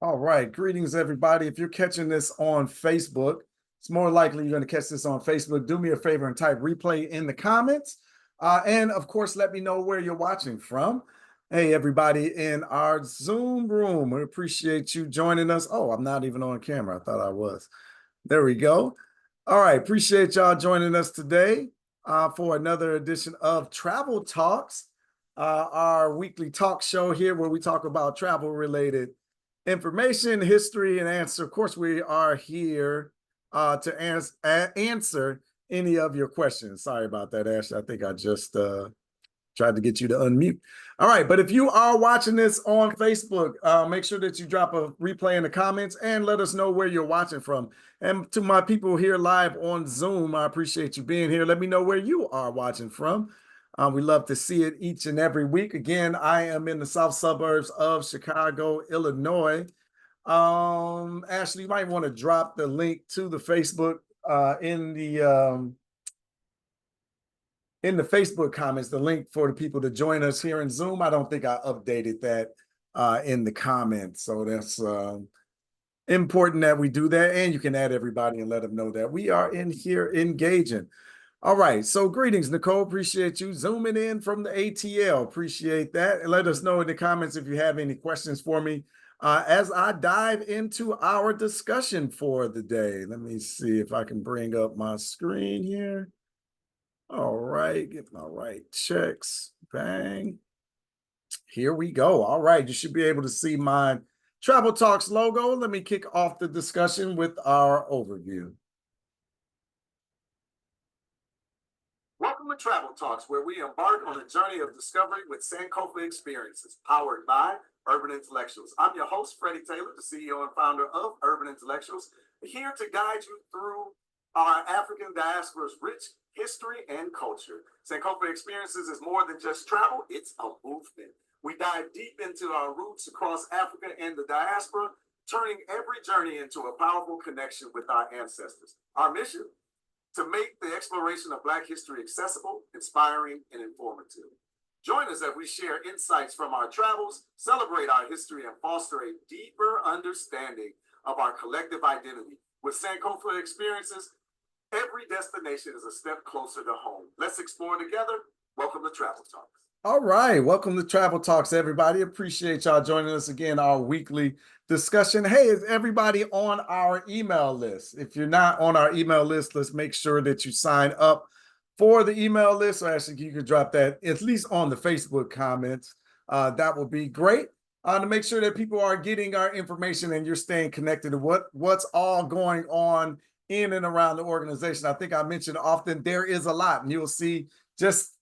All right, greetings everybody. If you're catching this on Facebook, it's more likely you're going to catch this on Facebook. Do me a favor and type replay in the comments. And of course, let me know where you're watching from. Hey, everybody in our Zoom room, we appreciate you joining us. Oh, I'm not even on camera. I thought I was. There we go. All right, appreciate y'all joining us today for another edition of Travel Talks, our weekly talk show here where we talk about travel related information, history, and answer. Of course, we are here to answer any of your questions. Sorry about that, Ashley. I think I just tried to get you to unmute. All right, but if you are watching this on Facebook, make sure that you drop a replay in the comments and let us know where you're watching from. And to my people here live on Zoom, I appreciate you being here. Let me know where you are watching from. We love to see it each and every week. Again, I am in the south suburbs of Chicago, Illinois. Ashley, you might want to drop the link to the Facebook in the Facebook comments, the link for the people to join us here in Zoom. I don't think I updated that in the comments. So that's important that we do that. And you can add everybody and let them know that we are in here engaging. All right. So greetings, Nicole. Appreciate you zooming in from the ATL. Appreciate that. And let us know in the comments if you have any questions for me as I dive into our discussion for the day. Let me see if I can bring up my screen here. All right, get my right checks. Bang. Here we go. All right, you should be able to see my Travel Talks logo. Let me kick off the discussion with our overview. Welcome to Travel Talks, where we embark on a journey of discovery with Sankofa experiences, powered by Urban Intellectuals. I'm your host, Freddie Taylor, the CEO and founder of Urban Intellectuals, here to guide you through our African diaspora's rich history and culture. Sankofa Experiences is more than just travel, it's a movement. We dive deep into our roots across Africa and the diaspora, turning every journey into a powerful connection with our ancestors. Our mission? To make the exploration of Black history accessible, inspiring, and informative. Join us as we share insights from our travels, celebrate our history, and foster a deeper understanding of our collective identity. With Sankofa Experiences, every destination is a step closer to home. Let's explore together. Welcome to Travel Talks. All right. Welcome to Travel Talks, everybody. Appreciate y'all joining us again, our weekly discussion. Hey, is everybody on our email list? If you're not on our email list, let's make sure that you sign up for the email list. So actually, you could drop that at least on the Facebook comments. That would be great. To make sure that people are getting our information and you're staying connected to what's all going on in and around the organization. I think I mentioned often there is a lot, and you'll see just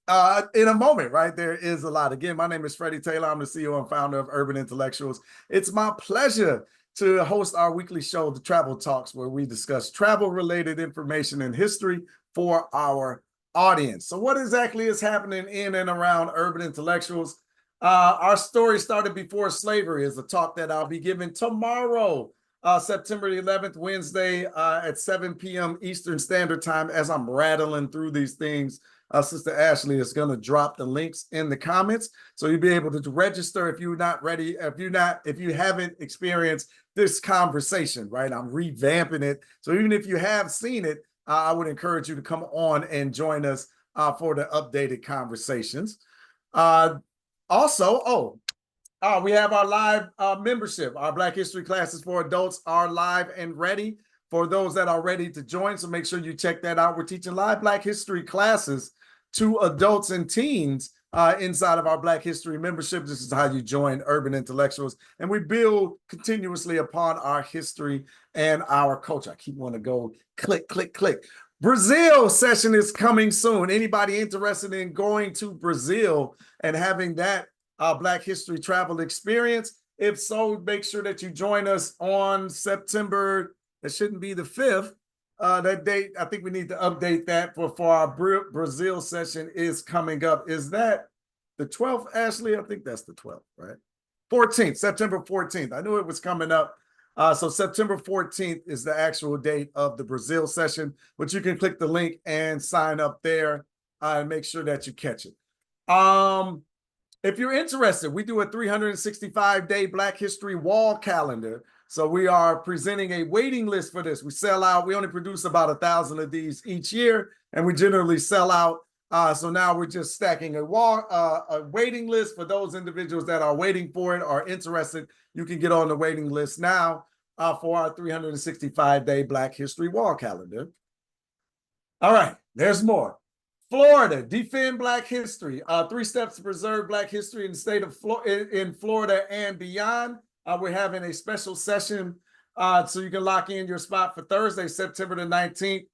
in a moment, right? There is a lot. Again, my name is Freddie Taylor. I'm the CEO and founder of Urban Intellectuals. It's my pleasure to host our weekly show, The Travel Talks, where we discuss travel-related information and history for our audience. So what exactly is happening in and around Urban Intellectuals? Our story started before slavery is a talk that I'll be giving tomorrow, September the 11th, Wednesday at 7 p.m. Eastern Standard Time. As I'm rattling through these things, Sister Ashley is going to drop the links in the comments, so you'll be able to register if you're not ready, if you haven't experienced this conversation, right? I'm revamping it, so even if you have seen it, I would encourage you to come on and join us for the updated conversations. We have our live membership. Our Black History classes for adults are live and ready for those that are ready to join. So make sure you check that out. We're teaching live Black History classes to adults and teens inside of our Black History membership. This is how you join Urban Intellectuals. And we build continuously upon our history and our culture. I keep wanting to go click, click, click. Brazil session is coming soon. Anybody interested in going to Brazil and having that Black History travel experience? If so, make sure that you join us on September. It shouldn't be the 5th. That date, I think we need to update that for our Brazil session is coming up. Is that the 12th, Ashley? I think that's the 12th, right? 14th, September 14th. I knew it was coming up. So September 14th is the actual date of the Brazil session, but you can click the link and sign up there and make sure that you catch it. If you're interested, we do a 365-day Black History wall calendar. So we are presenting a waiting list for this. We sell out. We only produce about 1,000 of these each year, and we generally sell out. So now we're just stacking a waiting list for those individuals that are waiting for it or interested. You can get on the waiting list now for our 365-day Black History wall calendar. All right, there's more. Florida, defend Black history. 3 steps to preserve Black history in the state of Florida and beyond. We're having a special session so you can lock in your spot for Thursday, September the 19th,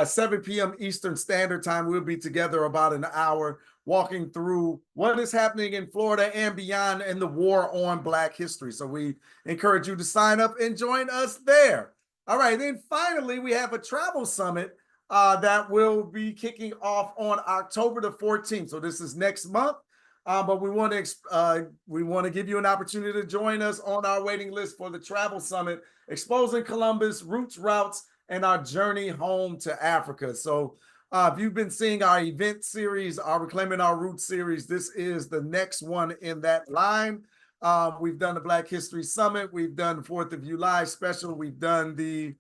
7 p.m. Eastern Standard Time. We'll be together about an hour walking through what is happening in Florida and beyond and the war on Black history. So we encourage you to sign up and join us there. All right, then finally, we have a travel summit that will be kicking off on October the 14th. So this is next month, but we want to give you an opportunity to join us on our waiting list for the travel summit, exposing Columbus, roots, routes, and our journey home to Africa. So if you've been seeing our event series, our Reclaiming Our Roots series, this is the next one in that line. We've done the Black History Summit. We've done the 4th of July special. We've done the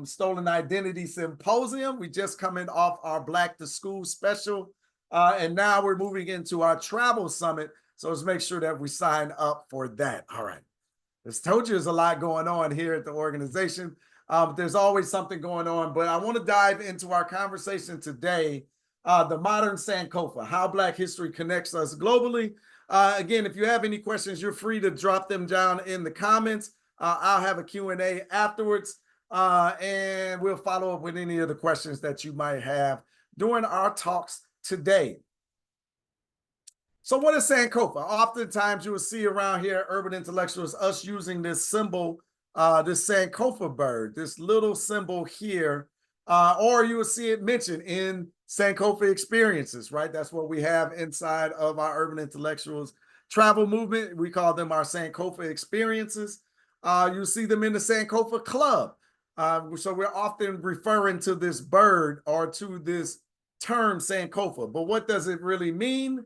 Stolen Identity Symposium. We just coming off our Black to School special. And now we're moving into our travel summit. So let's make sure that we sign up for that. All right. As told you, there's a lot going on here at the organization. There's always something going on, but I want to dive into our conversation today, the modern Sankofa, how Black history connects us globally. Again, if you have any questions, you're free to drop them down in the comments. I'll have a Q&A afterwards. And we'll follow up with any of the questions that you might have during our talks today. So what is Sankofa? Oftentimes you will see around here, urban intellectuals, us using this symbol, this Sankofa bird, this little symbol here, or you will see it mentioned in Sankofa experiences, right? That's what we have inside of our urban intellectuals travel movement. We call them our Sankofa experiences. You'll see them in the Sankofa Club. So we're often referring to this bird or to this term Sankofa, but what does it really mean?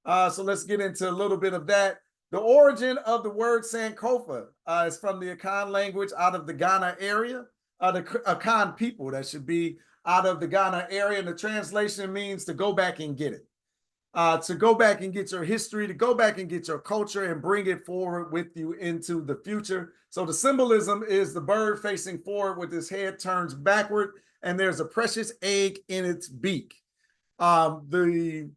So let's get into a little bit of that. The origin of the word Sankofa is from the Akan language out of the Ghana area, the Akan people that should be out of the Ghana area. And the translation means to go back and get it. To go back and get your history, to go back and get your culture and bring it forward with you into the future. So the symbolism is the bird facing forward with its head turns backward, and there's a precious egg in its beak. The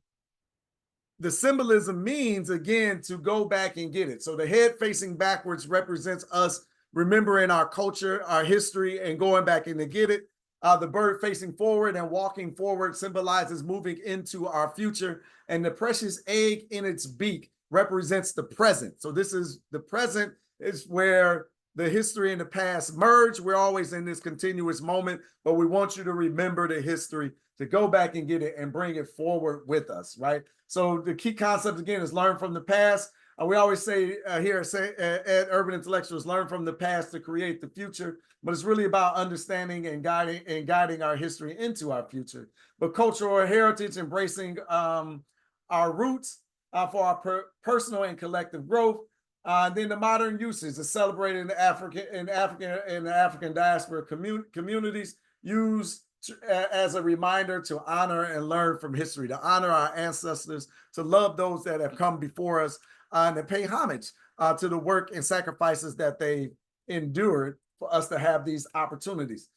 symbolism means, again, to go back and get it. So the head facing backwards represents us remembering our culture, our history, and going back in to get it. The bird facing forward and walking forward symbolizes moving into our future. And the precious egg in its beak represents the present. So this is the present is where the history and the past merge. We're always in this continuous moment, but we want you to remember the history, to go back and get it and bring it forward with us, right? So the key concept, again, is learn from the past. We always say here at Urban Intellectuals, learn from the past to create the future, but it's really about understanding and guiding our history into our future. But cultural heritage, embracing our roots for our personal and collective growth. Then the modern uses is celebrating the African diaspora communities, used as a reminder to honor and learn from history, to honor our ancestors, to love those that have come before us, and to pay homage to the work and sacrifices that they endured for us to have these opportunities.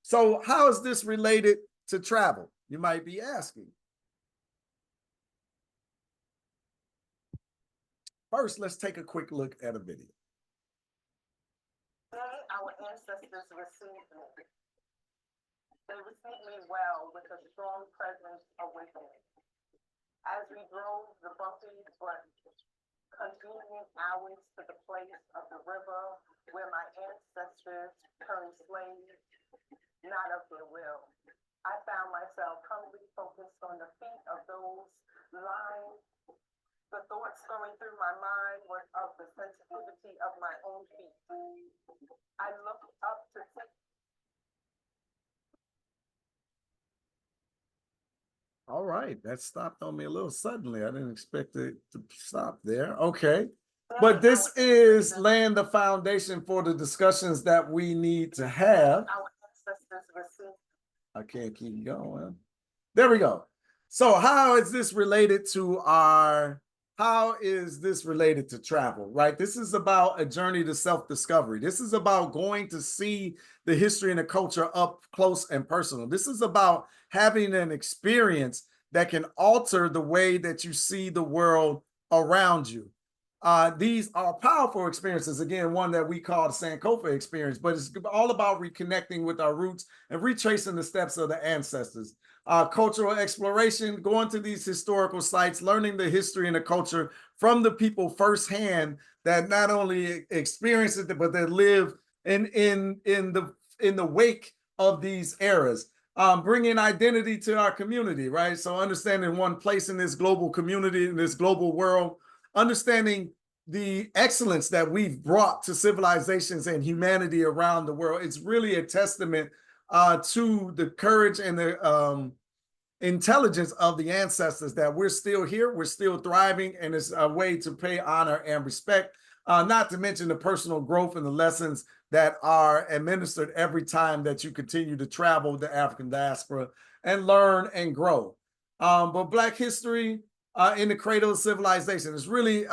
So how is this related to travel? You might be asking. First, let's take a quick look at a video. Our ancestors received me. They received me well with a strong presence of wisdom. As we drove the bumpy but convenient hours to the place of the river where my ancestors turned slaves, not of their will, I found myself humbly focused on the feet of those lines. The thoughts going through my mind was of the sensitivity of my own feet. I looked up to see All right, that stopped on me a little suddenly. I didn't expect it to stop there. Okay. But this is laying the foundation for the discussions that we need to have. Our ancestors received. I can't keep going. There we go. So how is this related to how is this related to travel, right? This is about a journey to self-discovery. This is about going to see the history and the culture up close and personal. This is about having an experience that can alter the way that you see the world around you. These are powerful experiences. Again, one that we call the Sankofa experience, but it's all about reconnecting with our roots and retracing the steps of the ancestors. Cultural exploration, going to these historical sites, learning the history and the culture from the people firsthand that not only experience it, but that live in the wake of these eras. Bringing identity to our community, right? So understanding one place in this global community, in this global world, understanding the excellence that we've brought to civilizations and humanity around the world. It's really a testament to the courage and the intelligence of the ancestors that we're still here, we're still thriving, and it's a way to pay honor and respect, not to mention the personal growth and the lessons that are administered every time that you continue to travel the African diaspora and learn and grow. But Black history in the cradle of civilization is really,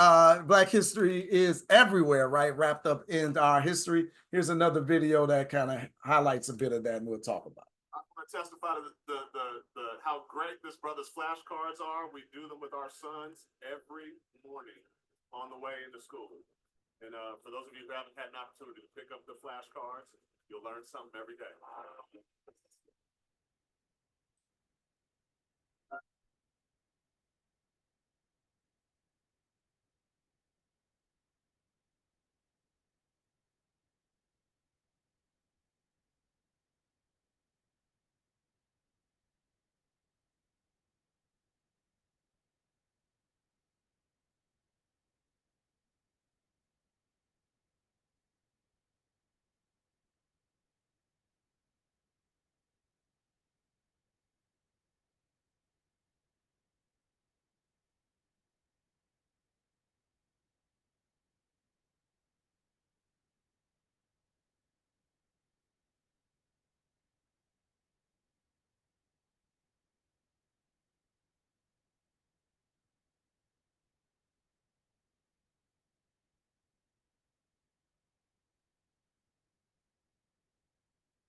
Black history is everywhere, right? Wrapped up in our history. Here's another video that kind of highlights a bit of that and we'll talk about it. I'm going to testify to the how great this brother's flashcards are. We do them with our sons every morning on the way into school. And for those of you who haven't had an opportunity to pick up the flashcards, you'll learn something every day.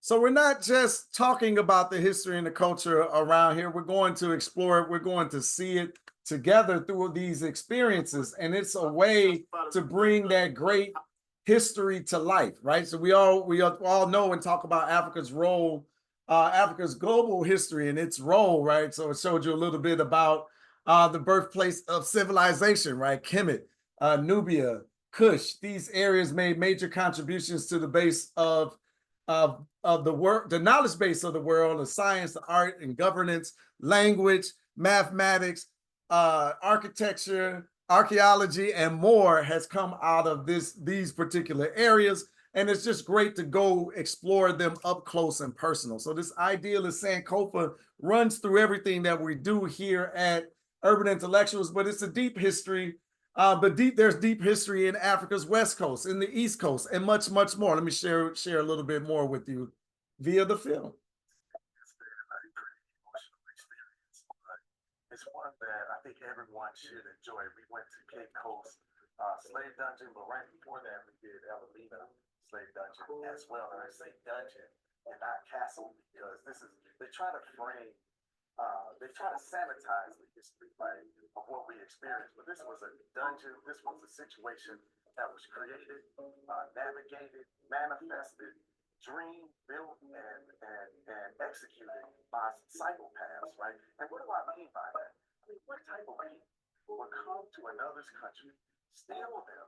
So we're not just talking about the history and the culture around here. We're going to explore it. We're going to see it together through these experiences. And it's a way to bring that great history to life, right? So we all know and talk about Africa's role, Africa's global history and its role, right? So it showed you a little bit about the birthplace of civilization, right? Kemet, Nubia, Kush. These areas made major contributions to the base of the work, the knowledge base of the world, the science, the art and governance, language, mathematics, architecture, archaeology, and more has come out of these particular areas. And it's just great to go explore them up close and personal. So this idealist Sankofa runs through everything that we do here at Urban Intellectuals, but it's a deep history. But there's deep history in Africa's West Coast, in the East Coast, and much, much more. Let me share a little bit more with you via the film. It's one that I think everyone should enjoy. We went to Cape Coast Slave Dungeon, but right before that, we did Evelina Slave Dungeon as well. And I say dungeon and not castle because they try to frame, they try to sanitize the history, right, of what we experienced. But this was a dungeon, this was a situation that was created, navigated, manifested, dreamed, built, and executed by psychopaths, right? And what do I mean by that? I mean, what type of people will come to another's country, steal them,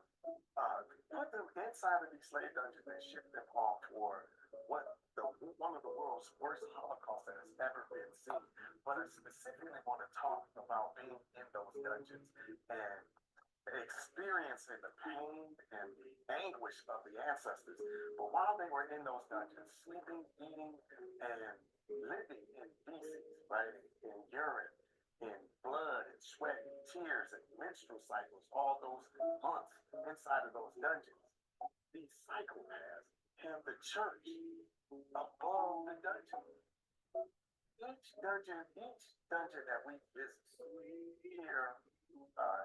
put them inside of these slave dungeons and ship them off for one of the world's worst holocausts that has ever been seen. But I specifically want to talk about being in those dungeons and experiencing the pain and the anguish of the ancestors. But while they were in those dungeons, sleeping, eating, and living in feces, right, in urine, in blood and sweat and tears and menstrual cycles, all those months inside of those dungeons. These psychopaths have the church above the dungeon. Each dungeon that we visit here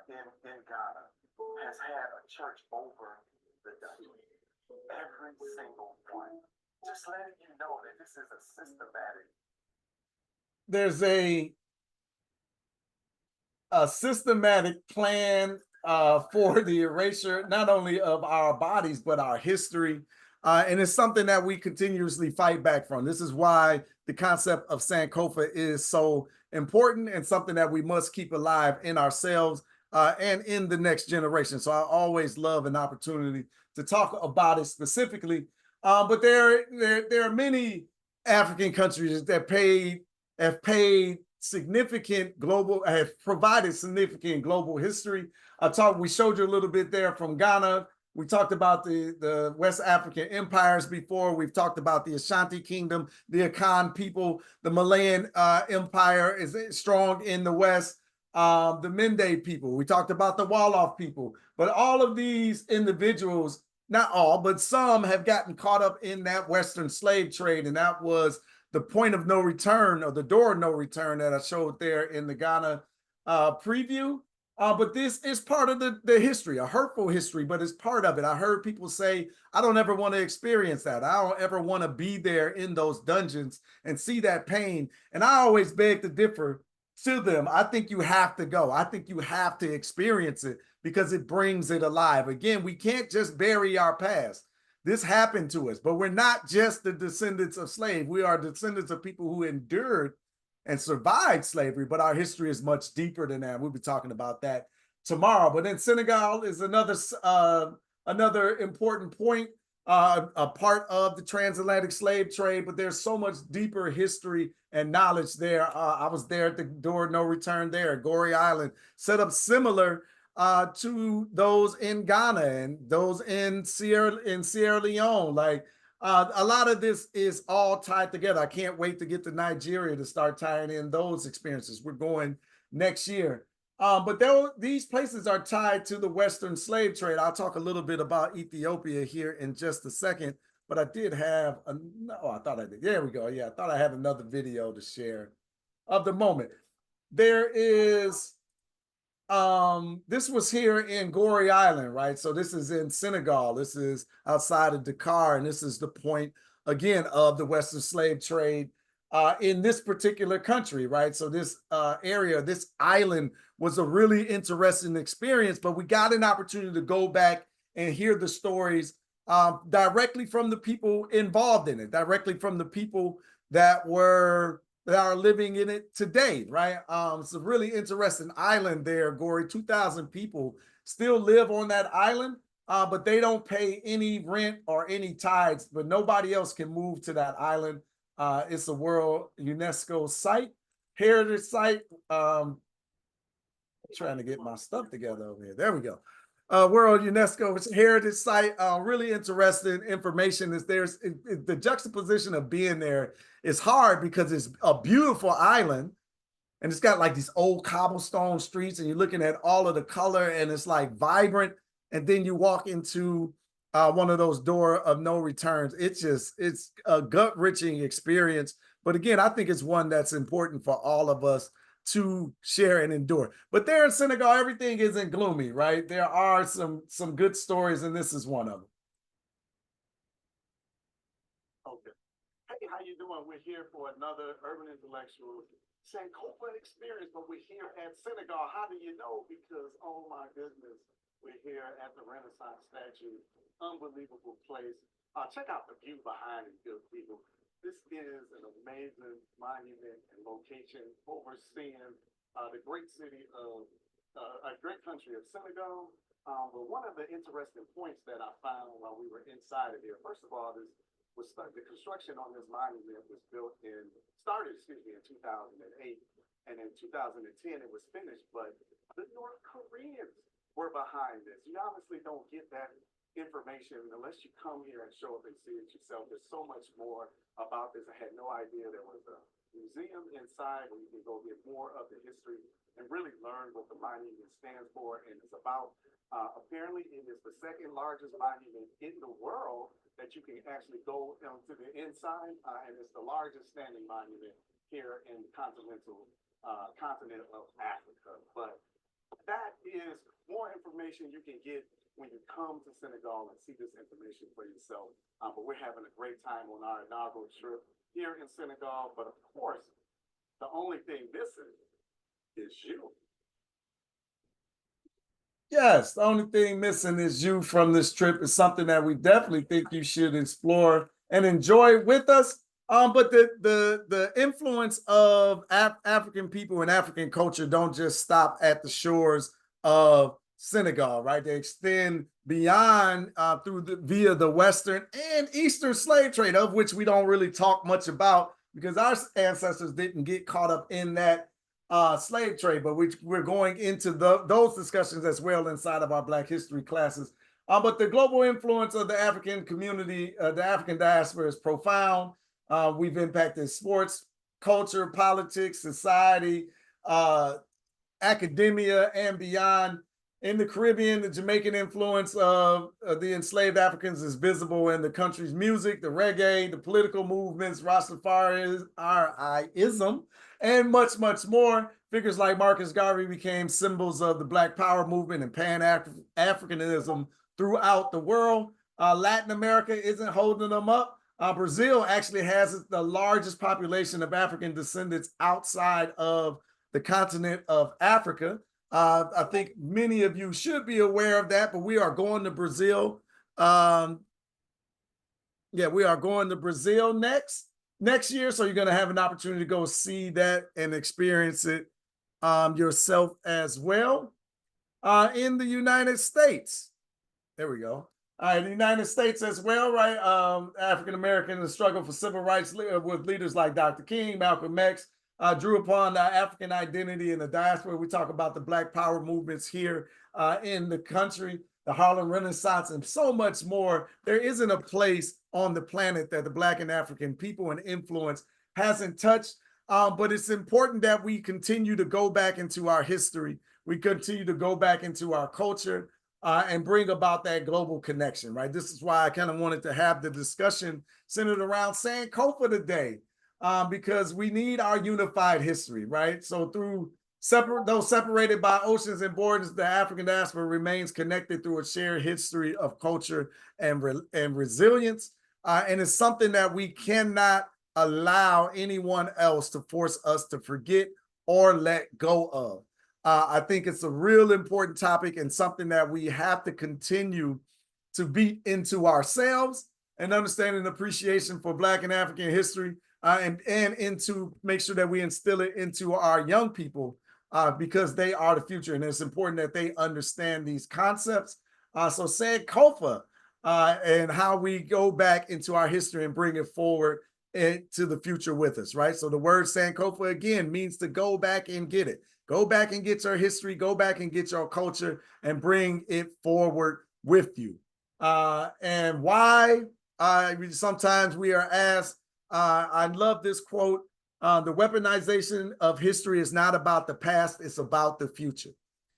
in Ghana has had a church over the dungeon. Every single one. Just letting you know that this is a systematic. There's a systematic plan for the erasure, not only of our bodies, but our history. And it's something that we continuously fight back from. This is why the concept of Sankofa is so important and something that we must keep alive in ourselves and in the next generation. So I always love an opportunity to talk about it specifically. But there are many African countries that have provided significant global history. We showed you a little bit there from Ghana. We talked about the West African empires before. We've talked about the Ashanti Kingdom, the Akan people, the Malayan Empire is strong in the West, the Mende people. We talked about the Wolof people. But all of these individuals, not all, but some have gotten caught up in that Western slave trade, and that was the point of no return, or the door of no return, that I showed there in the Ghana preview. But this is part of the history, a hurtful history, but it's part of it. I heard people say, I don't ever want to experience that. I don't ever want to be there in those dungeons and see that pain. And I always beg to differ to them. I think you have to go. I think you have to experience it because it brings it alive. Again, we can't just bury our past. This happened to us, but we're not just the descendants of slaves. We are descendants of people who endured and survived slavery, but our history is much deeper than that. We'll be talking about that tomorrow. But then Senegal is another important point, a part of the transatlantic slave trade, but there's so much deeper history and knowledge there. I was there at the door no return there at Goree Island, set up similar to those in Ghana and those in Sierra Leone. Like a lot of this is all tied together. I can't wait to get to Nigeria to start tying in those experiences. We're going next year. But these places are tied to the Western slave trade. I'll talk a little bit about Ethiopia here in just a second, but I did have, I thought I did. There we go. Yeah, I thought I had another video to share of the moment. There is, this was here in Goree Island, right? So this is in Senegal. This is outside of Dakar, and this is the point, again, of the Western slave trade in this particular country, right? So this area, this island was a really interesting experience, but we got an opportunity to go back and hear the stories directly from the people involved in it, directly from the people that are living in it today, right? It's a really interesting island there, Goree. 2,000 people still live on that island, but they don't pay any rent or any tithes, but nobody else can move to that island. It's a World UNESCO site, heritage site. Trying to get my stuff together over here. There we go. World UNESCO heritage site. Really interesting information is the juxtaposition of being there is hard because it's a beautiful island and it's got like these old cobblestone streets and you're looking at all of the color and it's like vibrant. And then you walk into one of those door of no returns. It's a gut-wrenching experience. But again, I think it's one that's important for all of us to share and endure. But there in Senegal, everything isn't gloomy, right? There are some good stories, and this is one of them. Okay. Hey, how you doing? We're here for another Urban Intellectual Sankofa experience, but we're here at Senegal. How do you know? Because, oh my goodness, we're here at the Renaissance statue. Unbelievable place. Check out the view behind it, good people. This is an amazing monument and location overseeing the great city of a great country of Senegal. But one of the interesting points that I found while we were inside of here, first of all, the construction on this monument was started in 2008, and in 2010 it was finished. But the North Koreans were behind this. You obviously don't get that information unless you come here and show up and see it yourself. There's so much more about this. I had no idea there was a museum inside where you can go get more of the history and really learn what the monument stands for. And it's about, apparently it is the second largest monument in the world that you can actually go to the inside. And it's the largest standing monument here in the continent of Africa. But that is more information you can get when you come to Senegal and see this information for yourself. But we're having a great time on our inaugural trip here in Senegal. But of course, the only thing missing is you. Yes, the only thing missing is you from this trip. Is something that we definitely think you should explore and enjoy with us. But the influence of African people and African culture don't just stop at the shores of Senegal, right? They extend beyond via the Western and Eastern slave trade, of which we don't really talk much about because our ancestors didn't get caught up in that slave trade, but we're going into those discussions as well inside of our Black history classes. But the global influence of the African community, the African diaspora is profound. We've impacted sports, culture, politics, society, academia, and beyond. In the Caribbean, the Jamaican influence of the enslaved Africans is visible in the country's music, the reggae, the political movements, Rastafarianism, and much, much more. Figures like Marcus Garvey became symbols of the Black Power movement and Pan-Africanism throughout the world. Latin America isn't holding them up. Brazil actually has the largest population of African descendants outside of the continent of Africa. I think many of you should be aware of that, but we are going to Brazil. We are going to Brazil next year. So you're going to have an opportunity to go see that and experience it yourself as well. In the United States, there we go. In the United States as well, right? African Americans struggle for civil rights with leaders like Dr. King, Malcolm X, drew upon the African identity in the diaspora. We talk about the Black Power movements here in the country, the Harlem Renaissance, and so much more. There isn't a place on the planet that the Black and African people and influence hasn't touched. But it's important that we continue to go back into our history. We continue to go back into our culture and bring about that global connection, right? This is why I kind of wanted to have the discussion centered around Sankofa today, because we need our unified history, right? So through those separated by oceans and borders, the African diaspora remains connected through a shared history of culture and resilience. And it's something that we cannot allow anyone else to force us to forget or let go of. I think it's a real important topic and something that we have to continue to beat into ourselves and understanding appreciation for Black and African history and into make sure that we instill it into our young people because they are the future. And it's important that they understand these concepts. So Sankofa and how we go back into our history and bring it forward into the future with us, right? So the word Sankofa, again, means to go back and get it. Go back and get your history, go back and get your culture and bring it forward with you. And why? Sometimes we are asked, I love this quote, the weaponization of history is not about the past, it's about the future.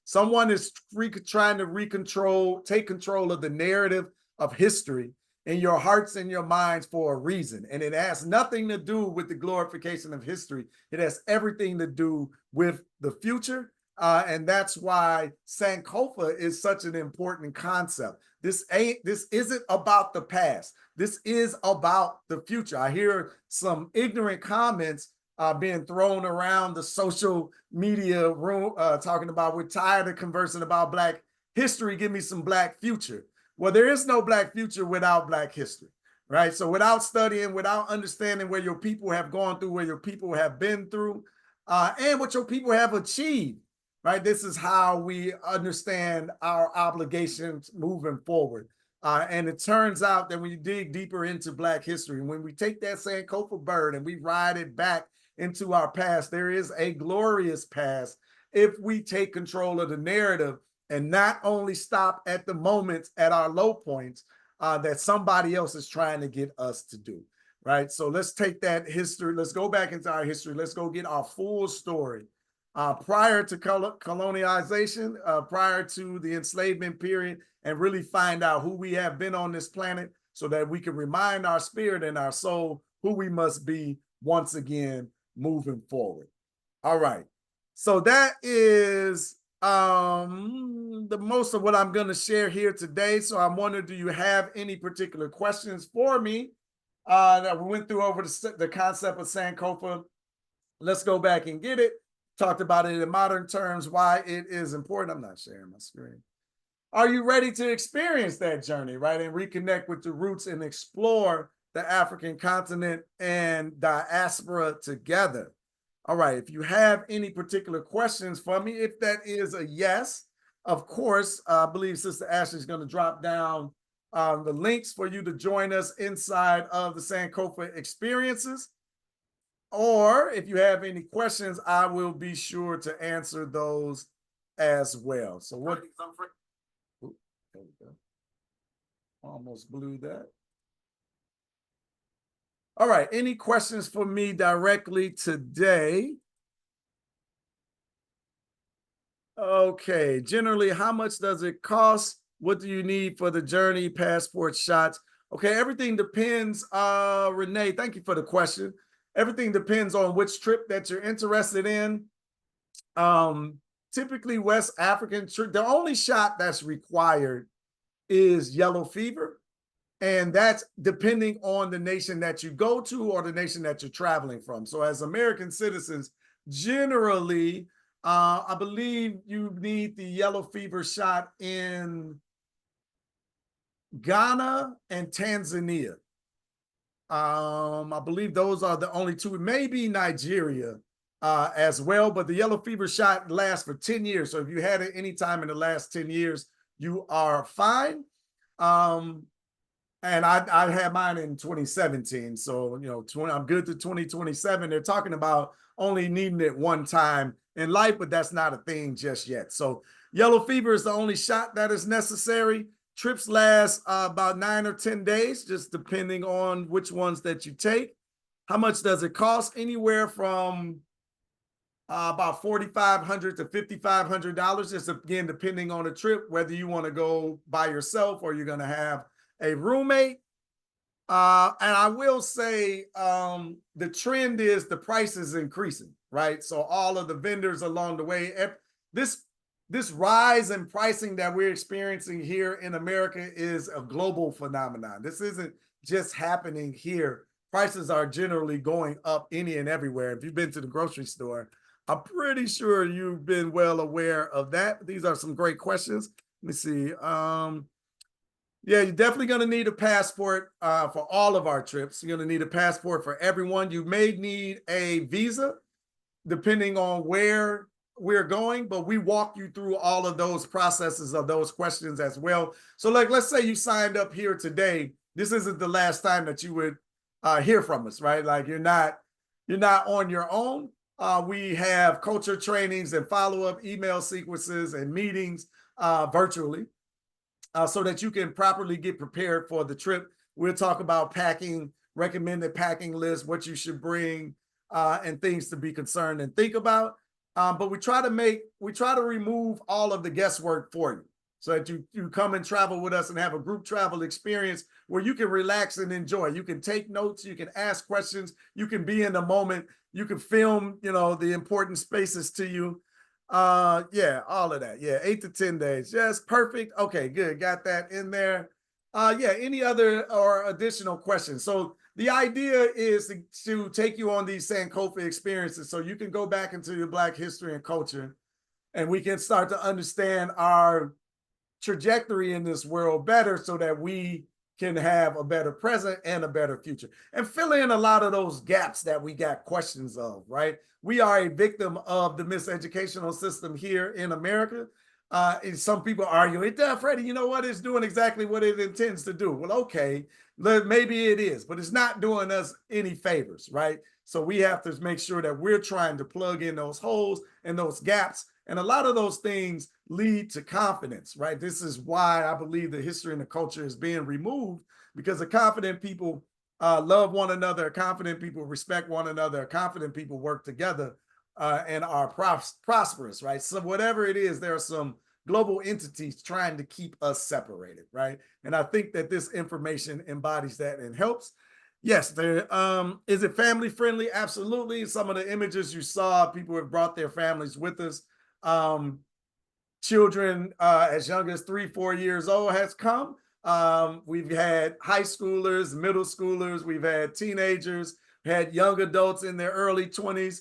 Someone is trying to take control of the narrative of history in your hearts and your minds for a reason. And it has nothing to do with the glorification of history. It has everything to do with the future. And that's why Sankofa is such an important concept. This isn't about the past. This is about the future. I hear some ignorant comments being thrown around the social media room, talking about we're tired of conversing about Black history. Give me some Black future. Well, there is no Black future without Black history, right? So without studying, without understanding where your people have gone through, where your people have been through, and what your people have achieved, right? This is how we understand our obligations moving forward. And it turns out that when you dig deeper into Black history, when we take that Sankofa bird and we ride it back into our past, there is a glorious past if we take control of the narrative and not only stop at the moments at our low points that somebody else is trying to get us to do, right? So let's take that history. Let's go back into our history. Let's go get our full story. Prior to colonization, prior to the enslavement period, and really find out who we have been on this planet so that we can remind our spirit and our soul who we must be once again moving forward. All right. So that is the most of what I'm going to share here today. So I'm wondering, do you have any particular questions for me? That we went through over the concept of Sankofa. Let's go back and get it. Talked about it in modern terms, why it is important. I'm not sharing my screen. Are you ready to experience that journey, right? And reconnect with the roots and explore the African continent and diaspora together? All right, if you have any particular questions for me, if that is a yes, of course, I believe Sister Ashley is going to drop down the links for you to join us inside of the Sankofa experiences. Or if you have any questions, I will be sure to answer those as well. So what? Ooh, there we go. Almost blew that. All right, any questions for me directly today? Okay, generally, how much does it cost? What do you need for the journey, passport, shots? Okay, everything depends. Renee, thank you for the question. Everything depends on which trip that you're interested in. Typically, West African trip, the only shot that's required is yellow fever. And that's depending on the nation that you go to or the nation that you're traveling from. So as American citizens, generally, I believe you need the yellow fever shot in Ghana and Tanzania. I believe those are the only two, maybe Nigeria as well, but the yellow fever shot lasts for 10 years. So if you had it any time in the last 10 years, you are fine. And I had mine in 2017. So, you know, I'm good to 2027. They're talking about only needing it one time in life, but that's not a thing just yet. So yellow fever is the only shot that is necessary. Trips last about 9 or 10 days, just depending on which ones that you take. How much does it cost? Anywhere from about $4,500 to $5,500. Just again, depending on the trip, whether you want to go by yourself or you're going to have a roommate. And I will say the trend is the price is increasing, right? So all of the vendors along the way, this rise in pricing that we're experiencing here in America is a global phenomenon. This isn't just happening here. Prices are generally going up any and everywhere. If you've been to the grocery store, I'm pretty sure you've been well aware of that. These are some great questions. Let me see. Yeah, you're definitely going to need a passport for all of our trips. You're going to need a passport for everyone. You may need a visa depending on where we're going, but we walk you through all of those processes of those questions as well. So like, let's say you signed up here today. This isn't the last time that you would hear from us, right? Like you're not on your own. We have culture trainings and follow-up email sequences and meetings virtually so that you can properly get prepared for the trip. We'll talk about packing, recommended packing lists, what you should bring, and things to be concerned and think about. But we try to remove all of the guesswork for you so that you come and travel with us and have a group travel experience where you can relax and enjoy. You can take notes, you can ask questions, you can be in the moment, you can film, you know, the important spaces to you. Yeah, all of that. Yeah, 8 to 10 days. Yes, perfect. Okay, good. Got that in there. Yeah, any other or additional questions? So the idea is to take you on these Sankofa experiences so you can go back into your Black history and culture, and we can start to understand our trajectory in this world better so that we can have a better present and a better future and fill in a lot of those gaps that we got questions of, right? We are a victim of the miseducational system here in America. And some people argue, it does, Freddie, you know what? It's doing exactly what it intends to do. Well, okay, maybe it is, but it's not doing us any favors, right? So we have to make sure that we're trying to plug in those holes and those gaps And a lot of those things lead to confidence, right? This is why I believe the history and the culture is being removed, because the confident people love one another, confident people respect one another, confident people work together and are prosperous, right? So whatever it is, there are some global entities trying to keep us separated, right? And I think that this information embodies that and helps. Yes, there is it family friendly? Absolutely. Some of the images you saw, people have brought their families with us. Um, Children as young as 3, 4 years old has come. We've had high schoolers, middle schoolers, we've had teenagers, had young adults in their early 20s.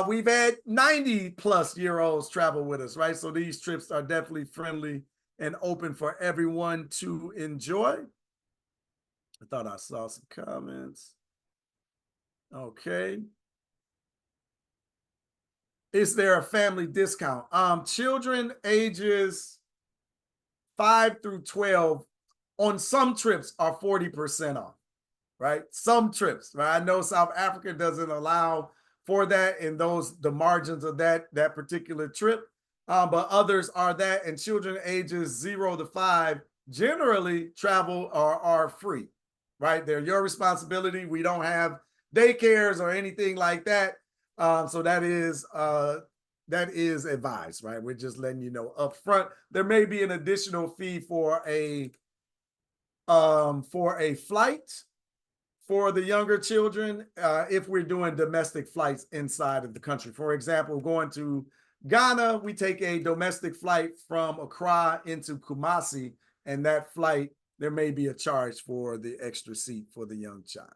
We've had 90-plus-year-olds travel with us, right? So these trips are definitely friendly and open for everyone to enjoy. I thought I saw some comments. Okay. Is there a family discount? Children ages 5 through 12 on some trips are 40% off, right? Some trips, right? I know South Africa doesn't allow for that in the margins of that particular trip, but others are that, and children ages 0 to 5 generally travel are free, right? They're your responsibility. We don't have daycares or anything like that, so that is advised, right? We're just letting you know up front. There may be an additional fee for a flight for the younger children if we're doing domestic flights inside of the country. For example, going to Ghana, we take a domestic flight from Accra into Kumasi, and that flight, there may be a charge for the extra seat for the young child.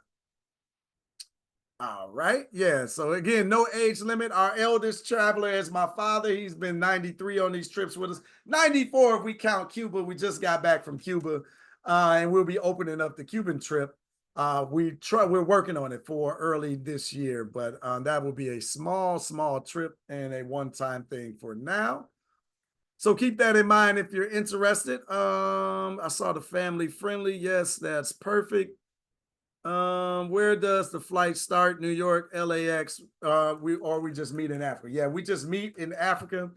All right. Yeah. So again, no age limit. Our eldest traveler is my father. He's been 93 on these trips with us. 94 if we count Cuba. We just got back from Cuba, and we'll be opening up the Cuban trip. We're working on it for early this year, but that will be a small trip and a one-time thing for now. So keep that in mind if you're interested. I saw the family friendly. Yes, that's perfect. Where does the flight start? New York, LAX, we just meet in Africa. Yeah, we just meet in Africa,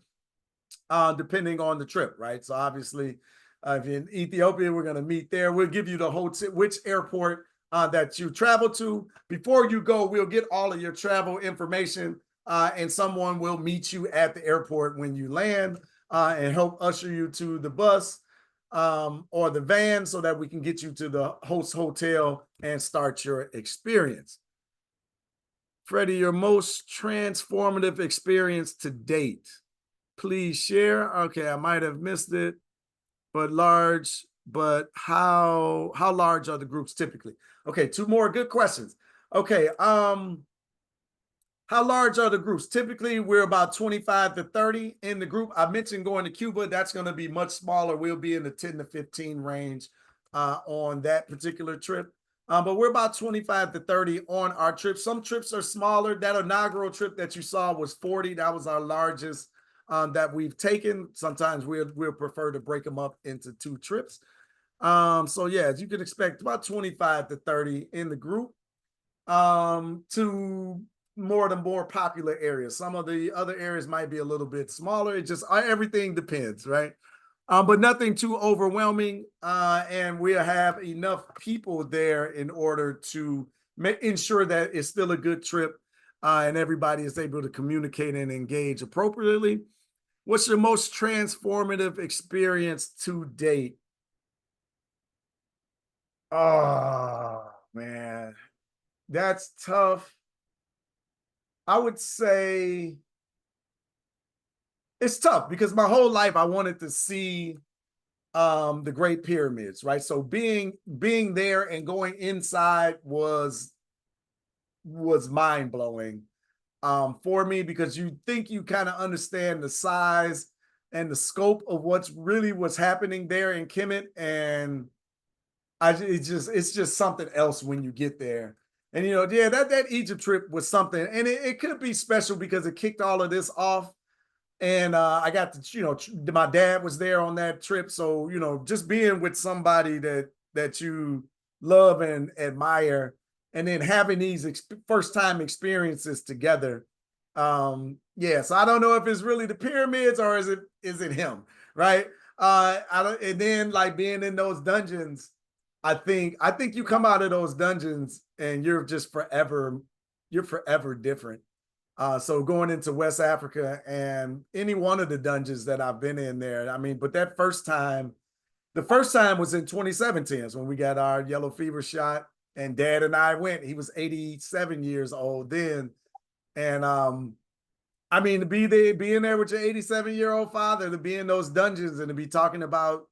depending on the trip, right? So obviously, if you're in Ethiopia, we're gonna meet there. We'll give you the hotel, which airport that you travel to. Before you go, we'll get all of your travel information, and someone will meet you at the airport when you land, and help usher you to the bus or the van so that we can get you to the host hotel and start your experience. Freddie, your most transformative experience to date. Please share. Okay, I might have missed it, but how large are the groups typically? Okay, 2 more good questions. Okay, how large are the groups? Typically, we're about 25 to 30 in the group. I mentioned going to Cuba. That's going to be much smaller. We'll be in the 10 to 15 range on that particular trip. But we're about 25 to 30 on our trip. Some trips are smaller. That inaugural trip that you saw was 40. That was our largest that we've taken. Sometimes we'll prefer to break them up into 2 trips. So yeah, as you can expect, about 25 to 30 in the group to more popular areas. Some of the other areas might be a little bit smaller. It just everything depends, right? But nothing too overwhelming, and we'll have enough people there in order to ensure that it's still a good trip, and everybody is able to communicate and engage appropriately. What's your most transformative experience to date? Oh man, that's tough. I would say it's tough because my whole life I wanted to see the Great Pyramids, right? So being there and going inside was mind-blowing for me, because you think you kind of understand the size and the scope of what's happening there in Kemet, and it's just something else when you get there. And yeah, that Egypt trip was something, and it could be special because it kicked all of this off. And I got to, my dad was there on that trip, so just being with somebody that you love and admire, and then having these first time experiences together Yeah, so I don't know if it's really the pyramids or is it him, right? I don't, and then like being in those dungeons, I think you come out of those dungeons and you're forever different. So going into West Africa and any one of the dungeons that I've been in there, I mean, but that the first time was in 2017 when we got our yellow fever shot, and Dad and I went. He was 87 years old then, and I mean, to be there, being there with your 87-year-old father, to be in those dungeons and to be talking about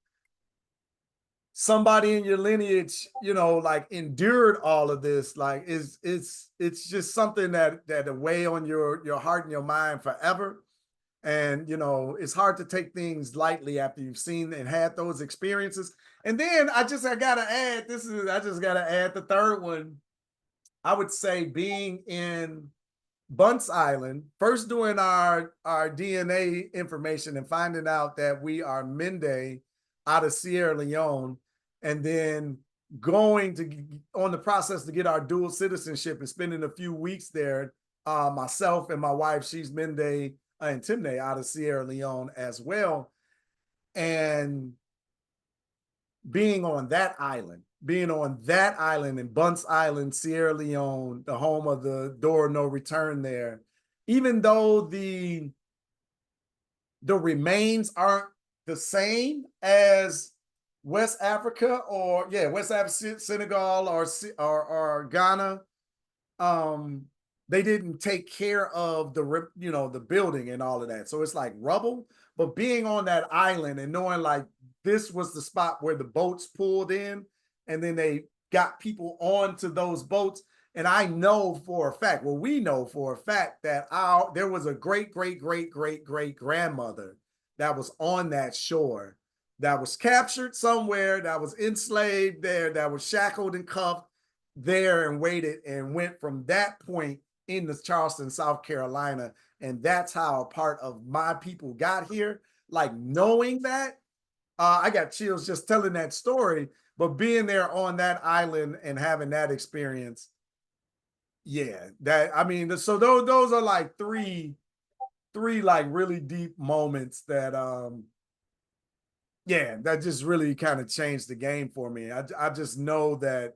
somebody in your lineage, like endured all of this, like it's just something that weigh on your heart and your mind forever. And it's hard to take things lightly after you've seen and had those experiences. And then I gotta add, I just gotta add the third one. I would say being in Bunce Island, first doing our DNA information and finding out that we are Mende out of Sierra Leone, and then going to on the process to get our dual citizenship and spending a few weeks there. Myself and my wife, she's Mende and Timne out of Sierra Leone as well, and being on that island in Bunce Island, Sierra Leone, the home of the door of no return there, even though the remains aren't the same as West Africa West Africa, Senegal or Ghana, um, they didn't take care of the building and all of that. So it's like rubble, but being on that island and knowing like this was the spot where the boats pulled in and then they got people onto those boats. And I know for a fact, well, we know for a fact that there was a great, great, great, great, great grandmother that was on that shore, that was captured somewhere, that was enslaved there, that was shackled and cuffed there and waited and went from that point into Charleston, South Carolina. And that's how a part of my people got here. Like knowing that, I got chills just telling that story, but being there on that island and having that experience. Yeah, I mean, so those are like three like really deep moments that yeah, that just really kind of changed the game for me. I just know that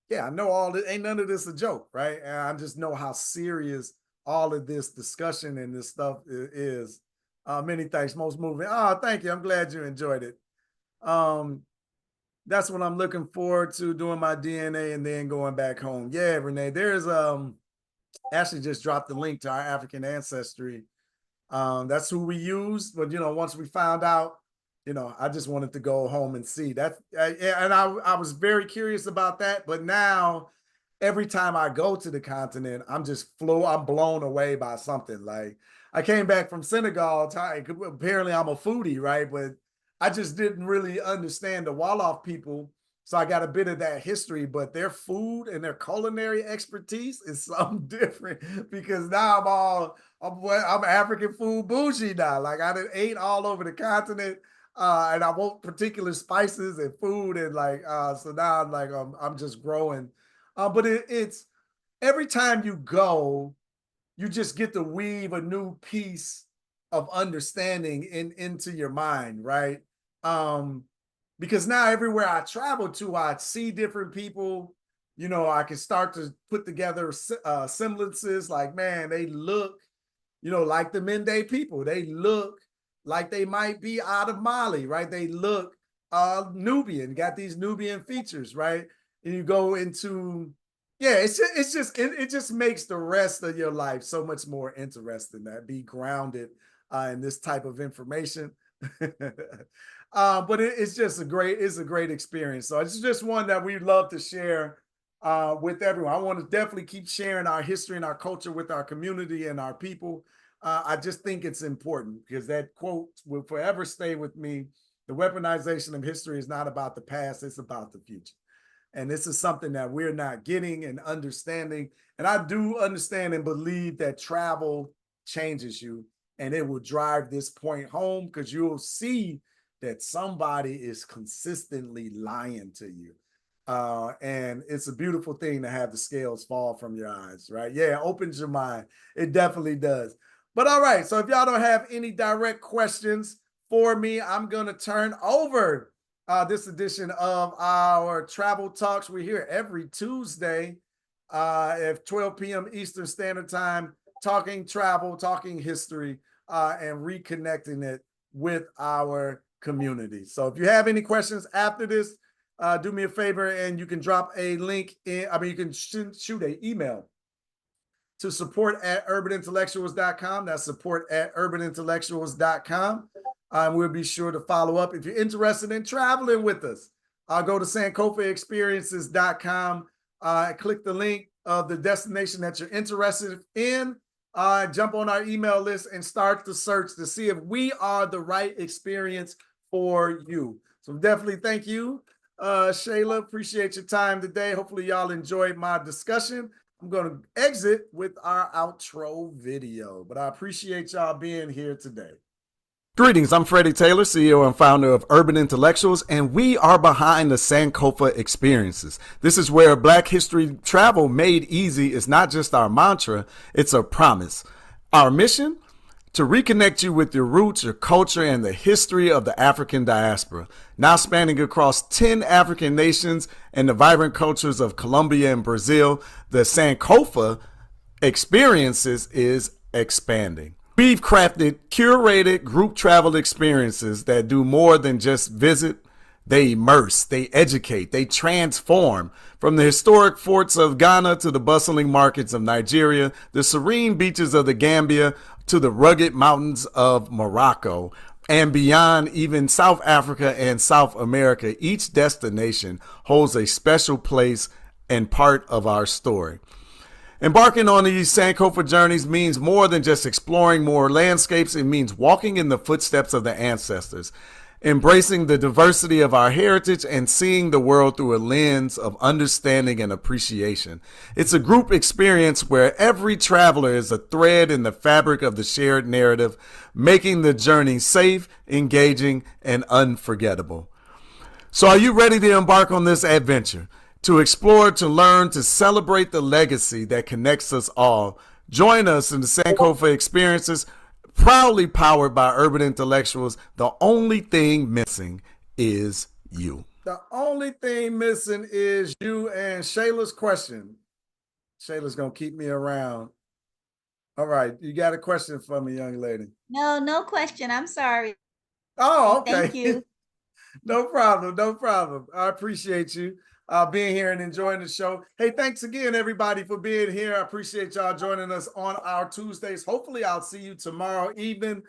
yeah, I know ain't none of this a joke, right? And I just know how serious all of this discussion and this stuff is. Many thanks, most moving. Oh, thank you. I'm glad you enjoyed it. Um, that's what I'm looking forward to, doing my DNA and then going back home. Yeah, Renee, there's Ashley just dropped the link to our African ancestry. That's who we used, but once we found out, I just wanted to go home and see that. And I was very curious about that, but now every time I go to the continent, I'm blown away by something. Like I came back from Senegal, apparently I'm a foodie, right? But I just didn't really understand the Wolof people. So I got a bit of that history, but their food and their culinary expertise is something different, because now I'm African food bougie now. Like I done ate all over the continent, and I want particular spices and food, and like so now I'm like I'm just growing. But it's every time you go, you just get to weave a new piece of understanding into your mind, right? Um, because now everywhere I travel to, I see different people. I can start to put together semblances. Like, man, they look, like the Mende people. They look like they might be out of Mali, right? They look Nubian, got these Nubian features, right? And you go into, yeah, it just makes the rest of your life so much more interesting. That be grounded in this type of information. But it's a great experience. So it's just one that we love to share with everyone. I want to definitely keep sharing our history and our culture with our community and our people. I just think it's important because that quote will forever stay with me. The weaponization of history is not about the past, it's about the future. And this is something that we're not getting and understanding. And I do understand and believe that travel changes you, and it will drive this point home, because you'll see that somebody is consistently lying to you. And it's a beautiful thing to have the scales fall from your eyes, right? Yeah, it opens your mind. It definitely does. But all right, so if y'all don't have any direct questions for me, I'm going to turn over this edition of our Travel Talks. We're here every Tuesday at 12 p.m. Eastern Standard Time, talking travel, talking history, and reconnecting it with our community. So if you have any questions after this, do me a favor and you can drop a link in. I mean, you can shoot an email to support@urbanintellectuals.com. That's support@urbanintellectuals.com. We'll be sure to follow up. If you're interested in traveling with us, go to sankofaexperiences.com. Click the link of the destination that you're interested in. Jump on our email list and start the search to see if we are the right experience for you. So definitely thank you, Shayla. Appreciate your time today. Hopefully y'all enjoyed my discussion. I'm going to exit with our outro video, but I appreciate y'all being here today. Greetings, I'm Freddie Taylor, CEO and founder of Urban Intellectuals, and we are behind the Sankofa Experiences. This is where Black history travel made easy is not just our mantra, it's a promise. Our mission? To reconnect you with your roots, your culture, and the history of the African diaspora. Now spanning across 10 African nations and the vibrant cultures of Colombia and Brazil, the Sankofa Experiences is expanding. We've crafted curated group travel experiences that do more than just visit. They immerse, they educate, they transform. From the historic forts of Ghana to the bustling markets of Nigeria, the serene beaches of the Gambia to the rugged mountains of Morocco, and beyond even South Africa and South America, each destination holds a special place and part of our story. Embarking on these Sankofa journeys means more than just exploring more landscapes. It means walking in the footsteps of the ancestors, embracing the diversity of our heritage, and seeing the world through a lens of understanding and appreciation. It's a group experience where every traveler is a thread in the fabric of the shared narrative, making the journey safe, engaging, and unforgettable. So are you ready to embark on this adventure? To explore, to learn, to celebrate the legacy that connects us all. Join us in the Sankofa Experiences, proudly powered by Urban Intellectuals. The only thing missing is you. The only thing missing is you. And Shayla's question. Shayla's going to keep me around. All right. You got a question for me, young lady? No question. I'm sorry. Oh, okay. Thank you. No problem. No problem. I appreciate you being here and enjoying the show. Hey, thanks again, everybody, for being here. I appreciate y'all joining us on our Tuesdays. Hopefully, I'll see you tomorrow evening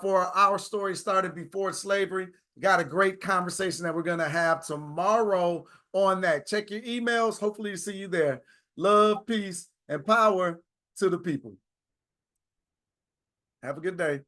for Our Story Started Before Slavery. Got a great conversation that we're going to have tomorrow on that. Check your emails. Hopefully, see you there. Love, peace, and power to the people. Have a good day.